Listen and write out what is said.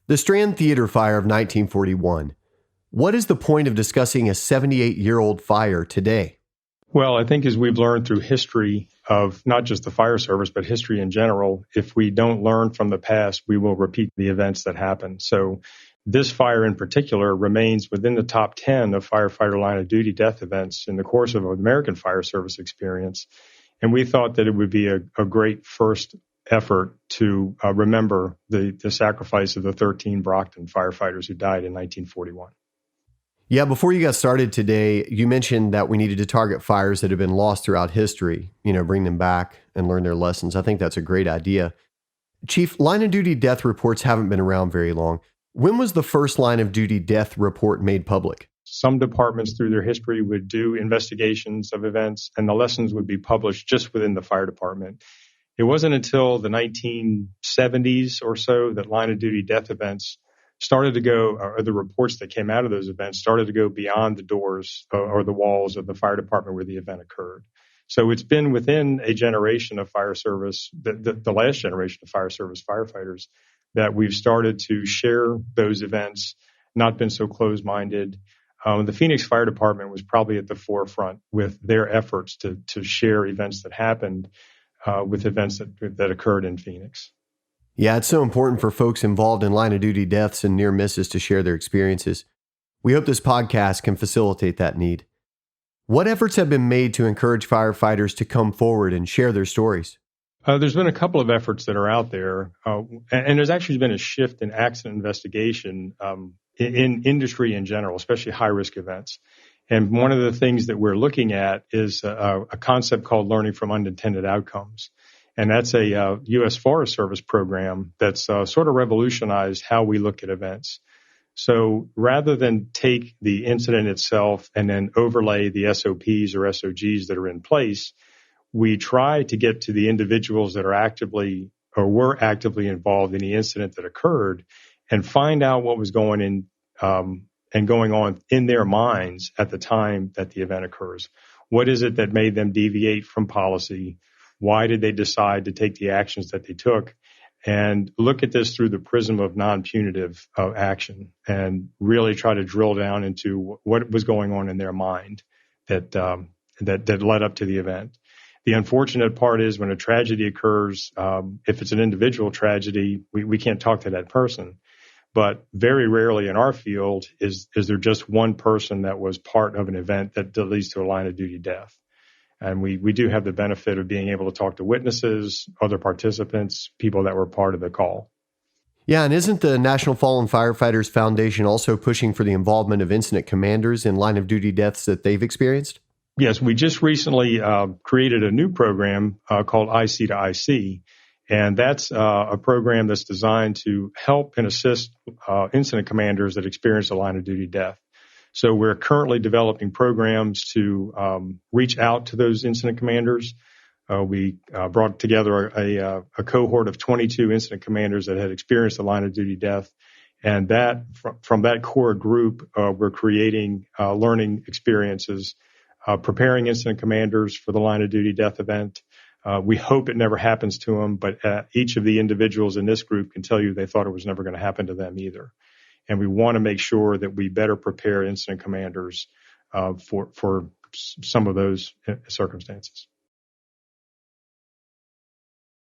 The Strand Theater Fire of 1941. What is the point of discussing a 78-year-old fire today? Well, I think as we've learned through history of not just the fire service, but history in general, if we don't learn from the past, we will repeat the events that happened. So this fire in particular remains within the top 10 of firefighter line of duty death events in the course of American fire service experience. And we thought that it would be a great first effort to remember the sacrifice of the 13 Brockton firefighters who died in 1941. Yeah, before you got started today, you mentioned that we needed to target fires that have been lost throughout history, bring them back and learn their lessons. I think that's a great idea. Chief, line of duty death reports haven't been around very long. When was the first line of duty death report made public? Some departments through their history would do investigations of events, and the lessons would be published just within the fire department. It wasn't until the 1970s or so that line of duty death events started to go, or the reports that came out of those events started to go beyond the doors or the walls of the fire department where the event occurred. So it's been within a generation of fire service, the last generation of fire service firefighters, that we've started to share those events, not been so closed-minded. The Phoenix Fire Department was probably at the forefront with their efforts to share events that happened with events that occurred in Phoenix. Yeah, it's so important for folks involved in line of duty deaths and near misses to share their experiences. We hope this podcast can facilitate that need. What efforts have been made to encourage firefighters to come forward and share their stories? There's been a couple of efforts that are out there, and there's actually been a shift in accident investigation in industry in general, especially high-risk events. And one of the things that we're looking at is a concept called learning from unintended outcomes. And that's a U.S. Forest Service program that's sort of revolutionized how we look at events. So rather than take the incident itself and then overlay the SOPs or SOGs that are in place, we try to get to the individuals that are actively or were actively involved in the incident that occurred and find out what was going on in their minds at the time that the event occurs. What is it that made them deviate from policy? Why did they decide to take the actions that they took? And look at this through the prism of non-punitive action and really try to drill down into what was going on in their mind that led up to the event. The unfortunate part is when a tragedy occurs, if it's an individual tragedy, we can't talk to that person. But very rarely in our field is there just one person that was part of an event that leads to a line of duty death. And we do have the benefit of being able to talk to witnesses, other participants, people that were part of the call. Yeah, and isn't the National Fallen Firefighters Foundation also pushing for the involvement of incident commanders in line of duty deaths that they've experienced? Yes, we just recently created a new program called IC to IC. And that's a program that's designed to help and assist incident commanders that experience a line of duty death. So we're currently developing programs to reach out to those incident commanders. We brought together a cohort of 22 incident commanders that had experienced a line of duty death. And that from that core group, we're creating learning experiences, preparing incident commanders for the line of duty death event. We hope it never happens to them, but each of the individuals in this group can tell you they thought it was never going to happen to them either. And we want to make sure that we better prepare incident commanders for some of those circumstances.